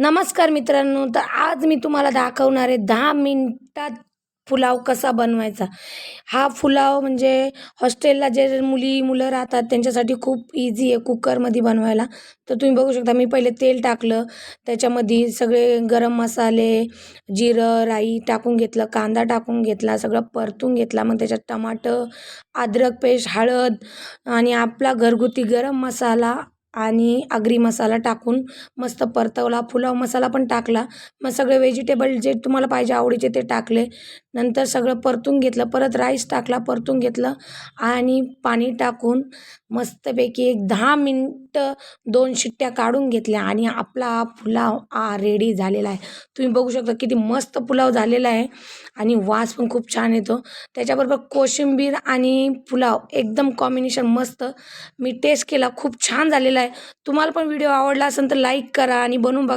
नमस्कार मित्रांनो, तर आज मी तुम्हाला दाखवणार आहे 10 मिनिटात पुलाव कसा बनवायचा. हा पुलाव म्हणजे हॉस्टेलला जे मुलं राहतात त्यांच्यासाठी खूप इझी आहे कुकरमध्ये बनवायला. तर तुम्ही बघू शकता मी पहिले तेल टाकलं, त्याच्यामध्ये सगळे गरम मसाले, जिरं, राई टाकून घेतलं, कांदा टाकून घेतला, सगळं परतून घेतला. मग त्याच्यात टमाटर, अद्रक पेस्ट, हळद आणि आपला घरगुती गरम मसाला आणि आगरी मसाला टाकून मस्त परतवला. पुलाव मसाला पण टाकला. मग सगळे व्हेजिटेबल जे तुम्हाला पाहिजे आवडीचे ते टाकले. नंतर सगळं परतून घेतलं. परत राईस टाकला, परतून घेतलं आणि पाणी टाकून मस्तपैकी एक 10 मिनिटं 2 शिट्ट्या काढून घेतल्या आणि आपला हा पुलाव रेडी झालेला आहे. तुम्ही बघू शकता किती मस्त पुलाव झालेला आहे आणि वास पण खूप छान येतो. त्याच्याबरोबर कोशिंबीर आणि पुलाव एकदम कॉम्बिनेशन मस्त. मी टेस्ट केला, खूप छान झालेला आहे. तुम्हाला पण व्हिडिओ आवडला असेल तर लाईक करा आणि बनवून बघा.